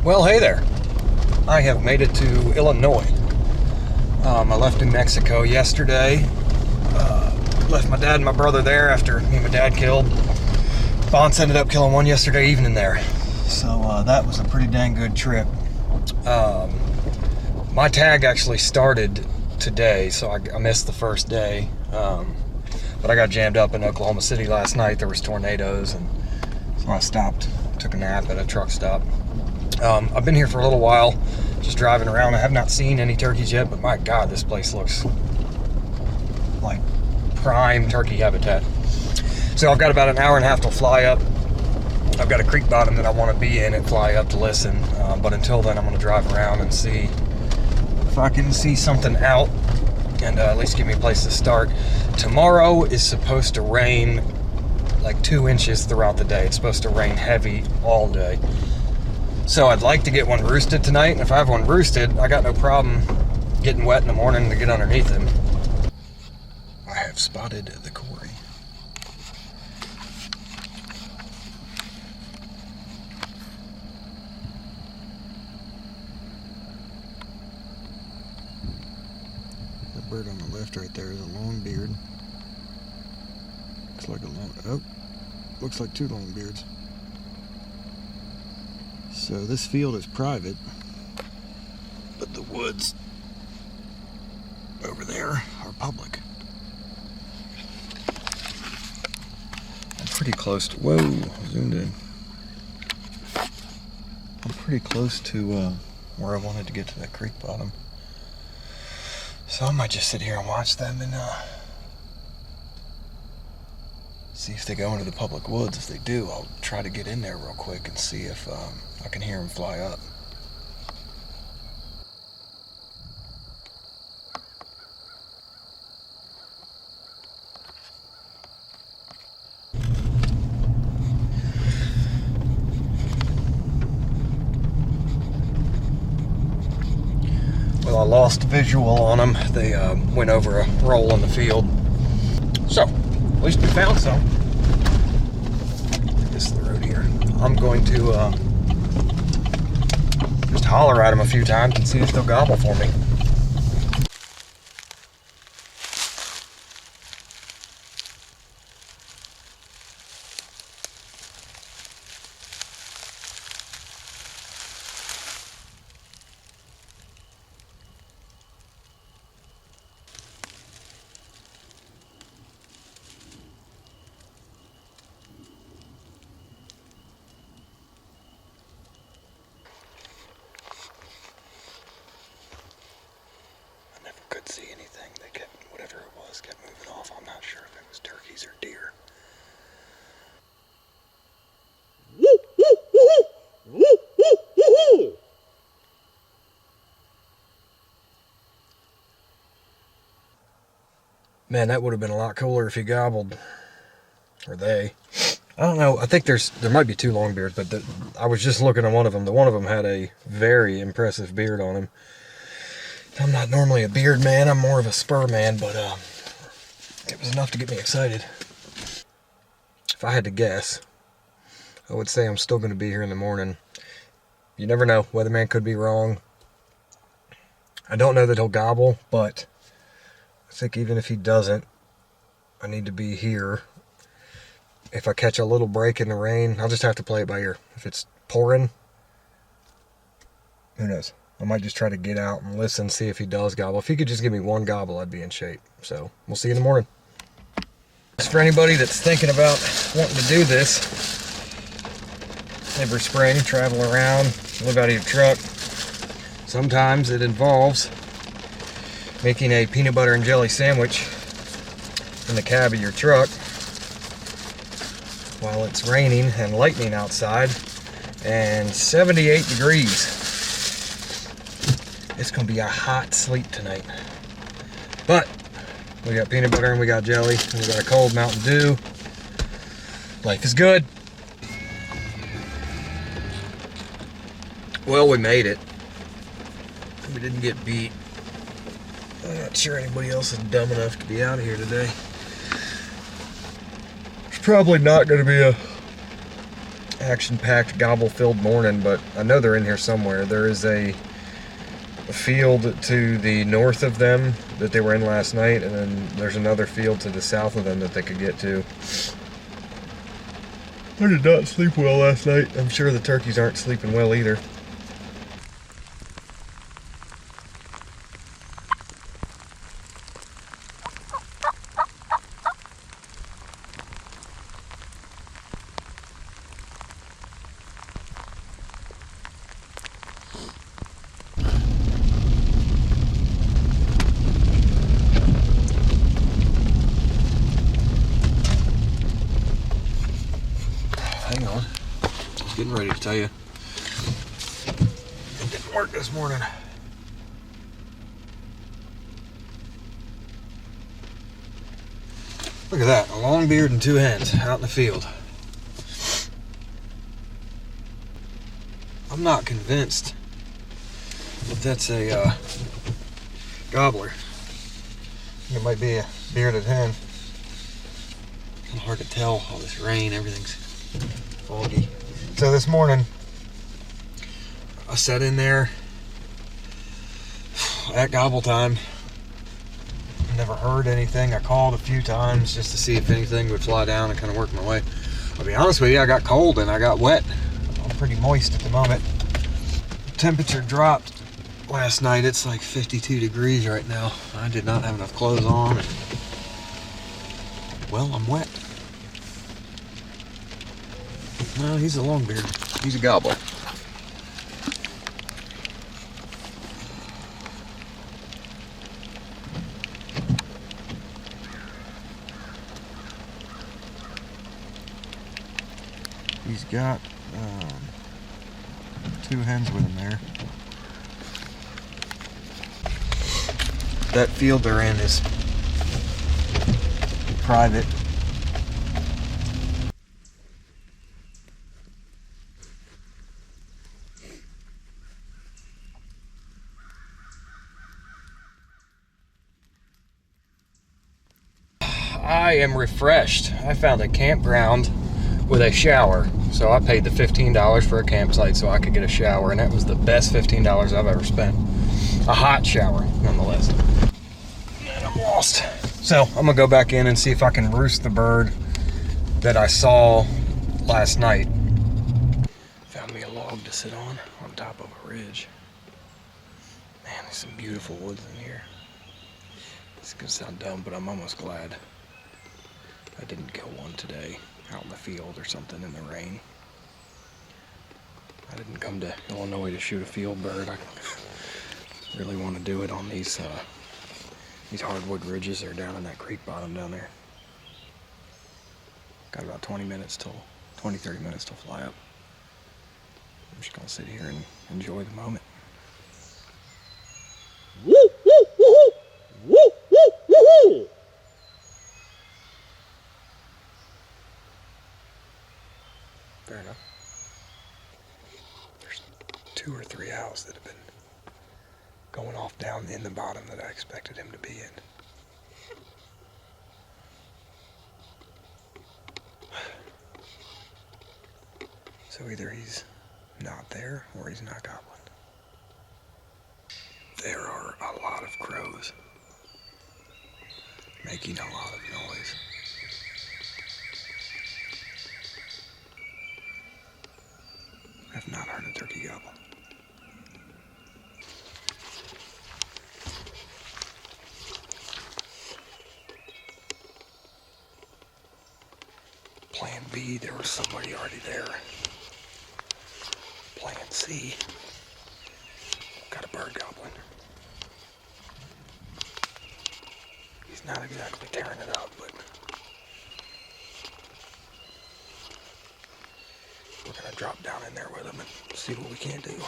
Well, hey there. I have made it to Illinois. I left New Mexico yesterday. Left my dad and my brother there after me and my dad killed. Bonds ended up killing one yesterday evening there. So that was a pretty dang good trip. My tag actually started today, so I missed the first day. But I got jammed up in Oklahoma City last night. There was tornadoes, and so I stopped, took a nap at a truck stop. I've been here for a little while, just driving around. I have not seen any turkeys yet, but my God, this place looks like prime turkey habitat. So I've got about an hour and a half to fly up. I've got a creek bottom that I want to be in and fly up to listen. But until then, I'm going to drive around and see if I can see something out and at least give me a place to start. Tomorrow is supposed to rain like 2 inches throughout the day. It's supposed to rain heavy all day. So I'd like to get one roosted tonight, and if I have one roosted, I got no problem getting wet in the morning to get underneath him. I have spotted the quarry. The bird on the left right there is a long beard. Looks like two long beards. So this field is private, but the woods over there are public. I'm pretty close to, whoa, zoomed in. I'm pretty close to where I wanted to get to that creek bottom. So I might just sit here and watch them and see if they go into the public woods. If they do, I'll try to get in there real quick and see if I can hear them fly up. Well, I lost visual on them. They went over a roll in the field. So, at least we found some. This is the road here. I'm going to just holler at them a few times and see if they'll gobble for me. Could see anything. They kept, whatever it was, kept moving off. I'm not sure if it was turkeys or deer. Man, that would have been a lot cooler if he gobbled. Or they. I don't know. I think there might be two longbeards, but I was just looking at one of them. The one of them had a very impressive beard on him. I'm not normally a beard man, I'm more of a spur man, but it was enough to get me excited. If I had to guess, I would say I'm still going to be here in the morning. You never know, weatherman could be wrong. I don't know that he'll gobble, but I think even if he doesn't, I need to be here. If I catch a little break in the rain, I'll just have to play it by ear. If it's pouring, who knows? I might just try to get out and listen, see if he does gobble. If he could just give me one gobble, I'd be in shape. So, we'll see you in the morning. Just for anybody that's thinking about wanting to do this every spring, travel around, live out of your truck, sometimes it involves making a peanut butter and jelly sandwich in the cab of your truck while it's raining and lightning outside and 78 degrees. It's gonna be a hot sleep tonight. But we got peanut butter and we got jelly and we got a cold Mountain Dew. Life is good. Well, we made it. We didn't get beat. I'm not sure anybody else is dumb enough to be out of here today. There's probably not gonna be action-packed, gobble-filled morning, but I know they're in here somewhere. There is a field to the north of them that they were in last night, and then there's another field to the south of them that they could get to. I did not sleep well last night. I'm sure the turkeys aren't sleeping well either. Hang on. I was getting ready to tell you. It didn't work this morning. Look at that. A long beard and 2 hens out in the field. I'm not convinced that that's a gobbler. It might be a bearded hen. Kind of hard to tell. All this rain, everything's foggy. So this morning, I sat in there at gobble time. Never heard anything. I called a few times just to see if anything would fly down and kind of work my way. I'll be honest with you, I got cold and I got wet. I'm pretty moist at the moment. The temperature dropped last night. It's like 52 degrees right now. I did not have enough clothes on. And, well, I'm wet. No, he's a longbeard. He's a gobbler. He's got 2 hens with him there. That field they're in is private. I am refreshed. I found a campground with a shower. So I paid the $15 for a campsite so I could get a shower, and that was the best $15 I've ever spent. A hot shower, nonetheless. And I'm lost. So I'm gonna go back in and see if I can roost the bird that I saw last night. Found me a log to sit on top of a ridge. Man, there's some beautiful woods in here. This is gonna sound dumb, but I'm almost glad I didn't kill one today out in the field or something in the rain. I didn't come to Illinois to shoot a field bird. I really want to do it on these hardwood ridges that are down in that creek bottom down there. Got about 20 minutes till 30 minutes till fly up. I'm just gonna sit here and enjoy the moment. Woo, woo, woo, woo, woo, woo, woo. Fair enough. There's 2 or 3 owls that have been going off down in the bottom that I expected him to be in. So either he's not there or he's not gobbling. There are a lot of crows making a lot of noise. I've not heard a turkey gobble. Plan B, there was somebody already there. Plan C, got a bird gobbling. He's not exactly tearing it up, but we're gonna drop down in there with him and see what we can do.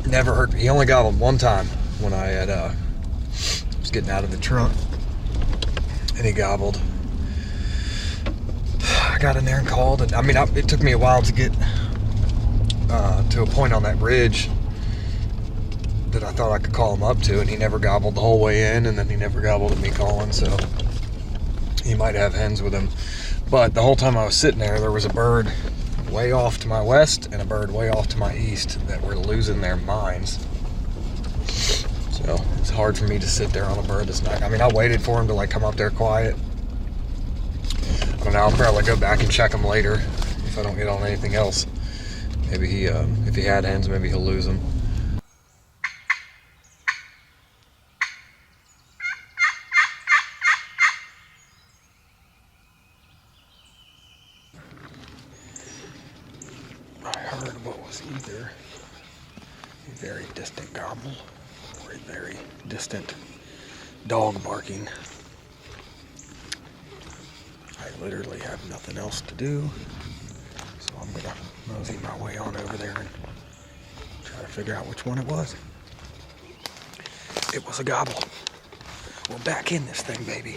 Never heard. He only gobbled one time when I had was getting out of the truck, and he gobbled. got in there and called. And I mean, it took me a while to get to a point on that ridge that I thought I could call him up to, and he never gobbled the whole way in, and then he never gobbled at me calling, so he might have hens with him. But the whole time I was sitting there was a bird way off to my west and a bird way off to my east that were losing their minds. So it's hard for me to sit there on a bird that's not. I mean, I waited for him to like come up there quiet. I don't know, I'll probably go back and check him later if I don't get on anything else. Maybe he, if he had hens, maybe he'll lose them. I heard what was either a very distant gobble or a very distant dog barking. I literally have nothing else to do, so I'm gonna mosey my way on over there and try to figure out which one it was. It was a gobble. We're back in this thing, baby.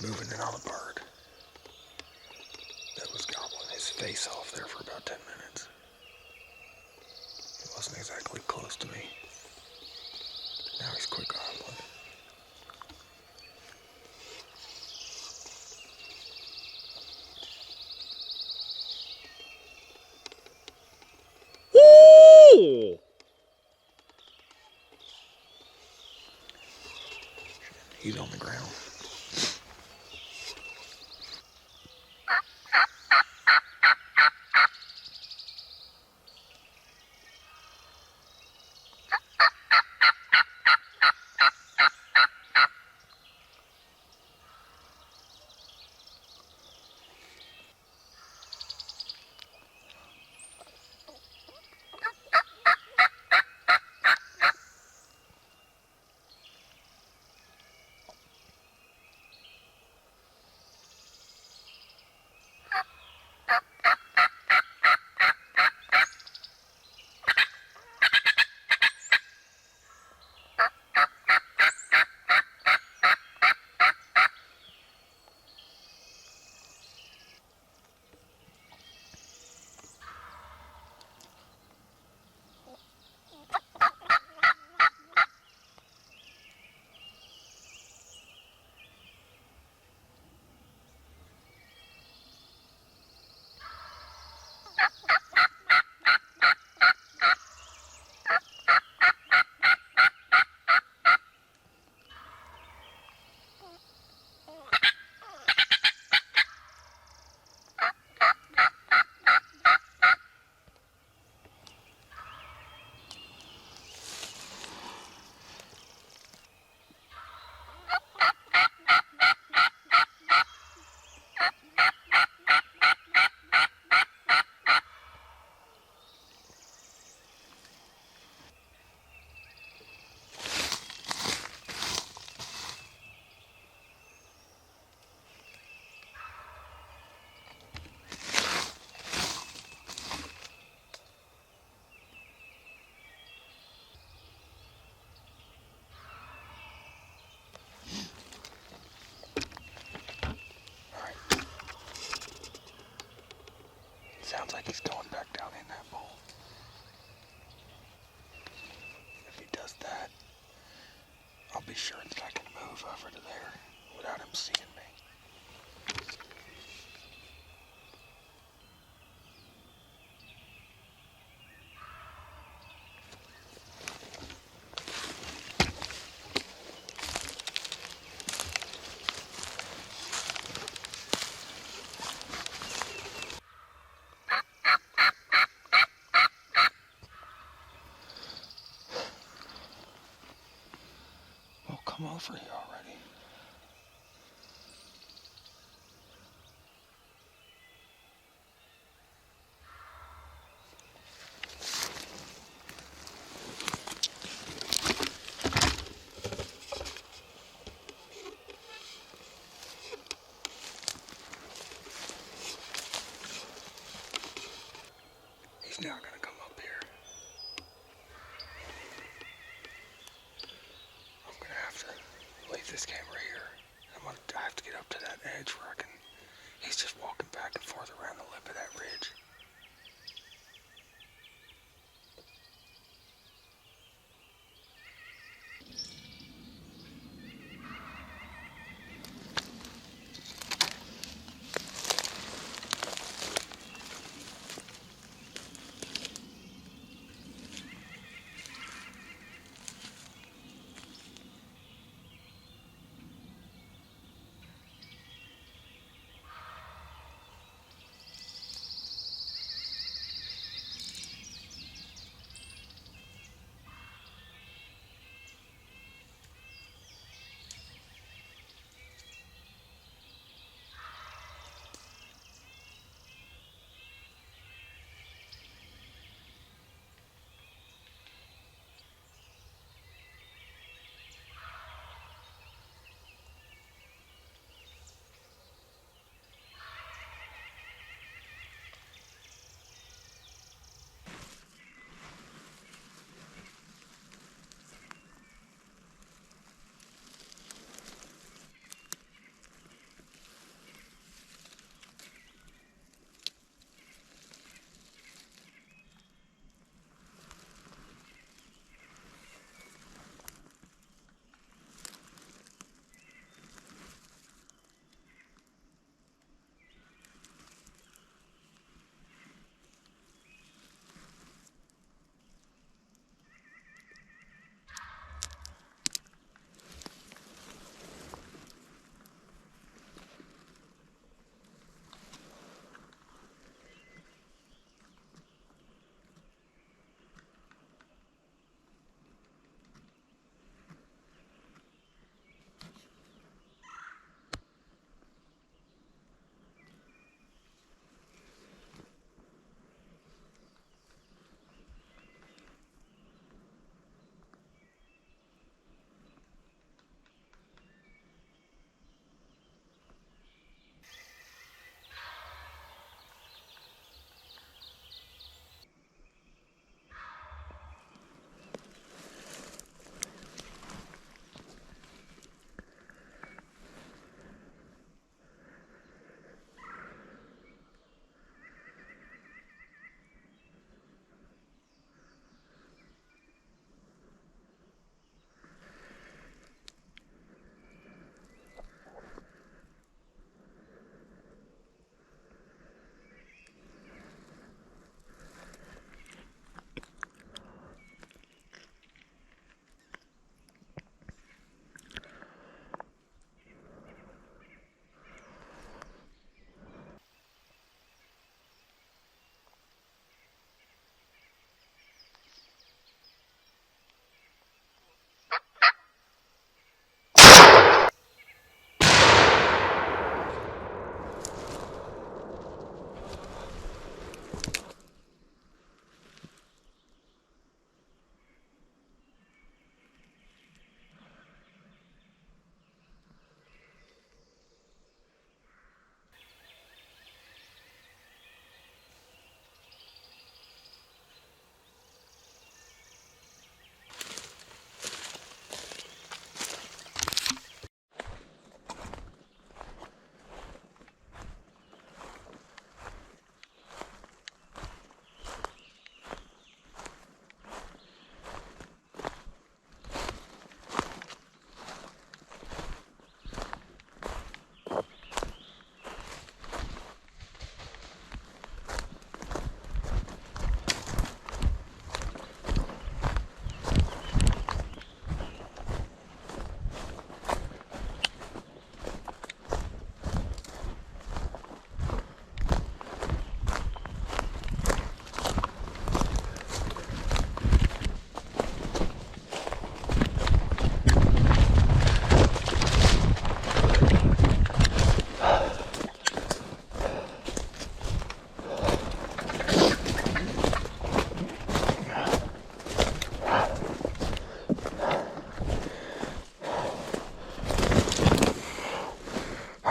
Moving in on a bird that was gobbling his face off there for about 10 minutes. He wasn't exactly close to me. Now he's quick gobbling. Woo! He's on the ground. Sounds like he's going back down in that bowl. If he does that, I'll be sure that I can move over to there without him seeing me. Come over here already. He's not gonna come up here. I'm gonna have to leave this camera here. I have to get up to that edge where I can. He's just walking back and forth around the lip of that ridge.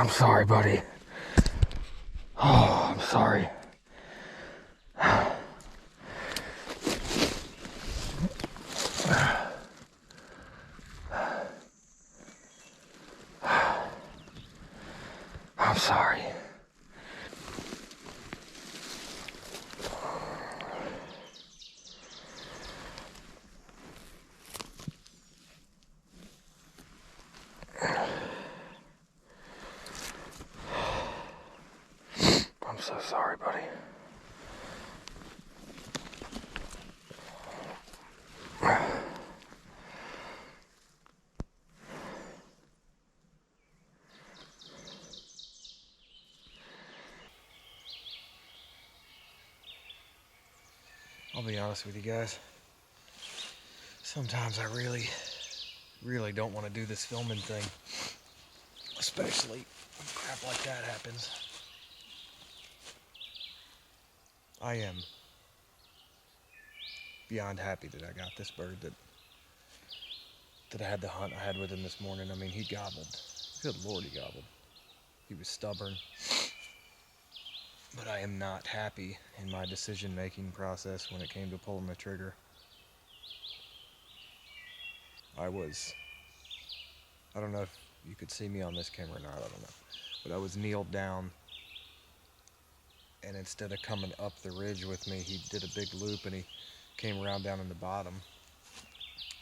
I'm sorry, buddy. Oh, I'm sorry. buddy. I'll be honest with you guys. Sometimes I really don't want to do this filming thing. Especially when crap like that happens. I am beyond happy that I got this bird, that I had the hunt I had with him this morning. I mean, he gobbled. Good Lord, he gobbled. He was stubborn. But I am not happy in my decision-making process when it came to pulling the trigger. I don't know if you could see me on this camera or not, I don't know. But I was kneeled down, and instead of coming up the ridge with me, he did a big loop and he came around down in the bottom.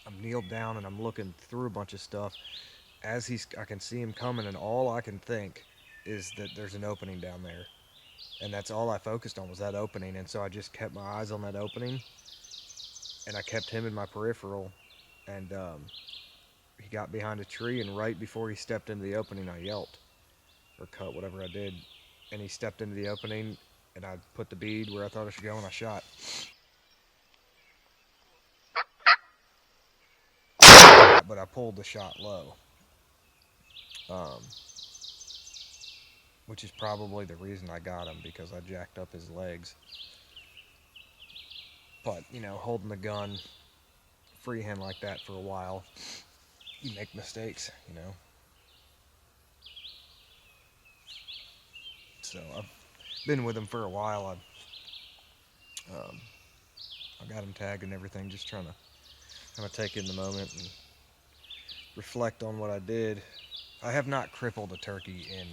I'm kneeled down and I'm looking through a bunch of stuff. I can see him coming, and all I can think is that there's an opening down there. And that's all I focused on, was that opening. And so I just kept my eyes on that opening, and I kept him in my peripheral. And he got behind a tree, and right before he stepped into the opening, I yelped or cut, whatever I did. And he stepped into the opening, and I put the bead where I thought it should go, and I shot. But I pulled the shot low, which is probably the reason I got him, because I jacked up his legs. But, you know, holding the gun freehand like that for a while, you make mistakes, you know. So I've been with him for a while. I got him tagged and everything, just trying to kind of take in the moment and reflect on what I did. I have not crippled a turkey in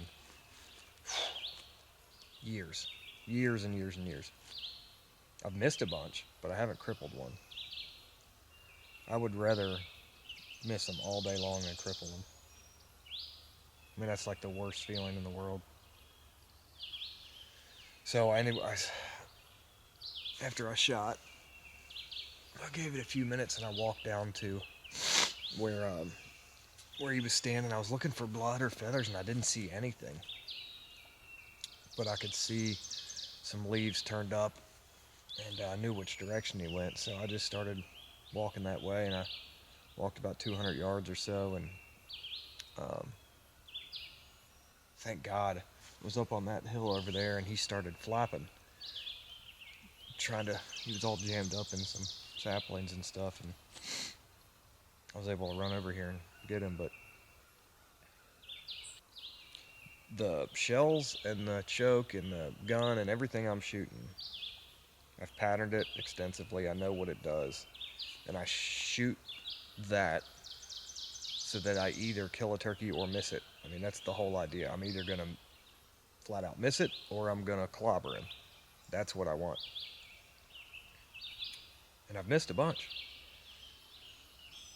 years and years. I've missed a bunch, but I haven't crippled one. I would rather miss them all day long than cripple them. I mean, that's like the worst feeling in the world. So anyways, after I shot, I gave it a few minutes and I walked down to where he was standing. I was looking for blood or feathers and I didn't see anything. But I could see some leaves turned up, and I knew which direction he went. So I just started walking that way, and I walked about 200 yards or so, and thank God I was up on that hill over there, and he started flapping, he was all jammed up in some saplings and stuff, and I was able to run over here and get him. But the shells and the choke and the gun and everything I'm shooting, I've patterned it extensively. I know what it does, and I shoot that so that I either kill a turkey or miss it. I mean, that's the whole idea. I'm either going to flat out miss it or I'm going to clobber him. That's what I want. And I've missed a bunch.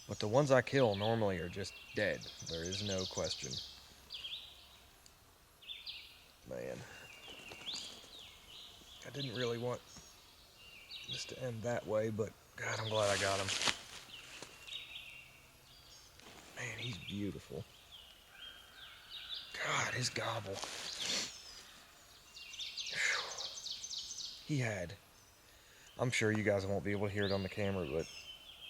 But the ones I kill normally are just dead. There is no question. Man. I didn't really want this to end that way, but God, I'm glad I got him. Man, he's beautiful. God, his gobble. I'm sure you guys won't be able to hear it on the camera, but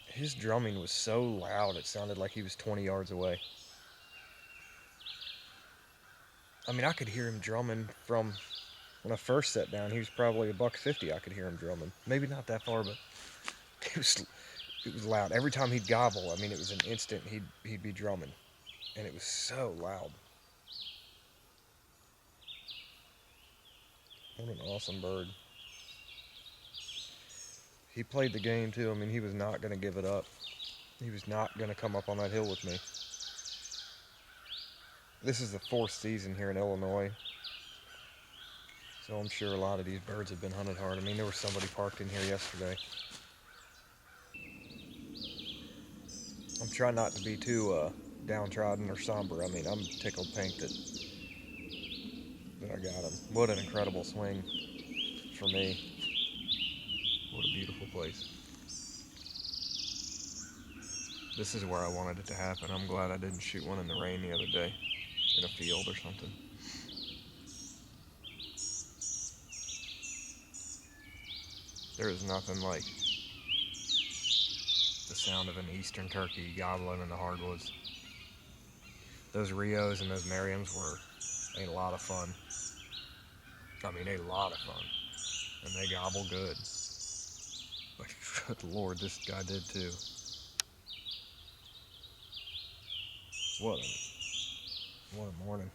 his drumming was so loud it sounded like he was 20 yards away. I mean, I could hear him drumming from when I first sat down. He was probably $150. I could hear him drumming. Maybe not that far, but it was loud. Every time he'd gobble, I mean, it was an instant he'd be drumming, and it was so loud. What an awesome bird. He played the game too. I mean, he was not going to give it up. He was not going to come up on that hill with me. This is the 4th season here in Illinois, so I'm sure a lot of these birds have been hunted hard. I mean, there was somebody parked in here yesterday. I'm trying not to be too downtrodden or somber. I mean, I'm tickled pink that I got him. What an incredible swing. for me. What a beautiful place. This is where I wanted it to happen. I'm glad I didn't shoot one in the rain the other day, in a field or something. There is nothing like the sound of an eastern turkey gobbling in the hardwoods. Those Rios and those Merriams were a lot of fun. I mean, a lot of fun. And they gobble good. But good Lord, this guy did too. What a morning.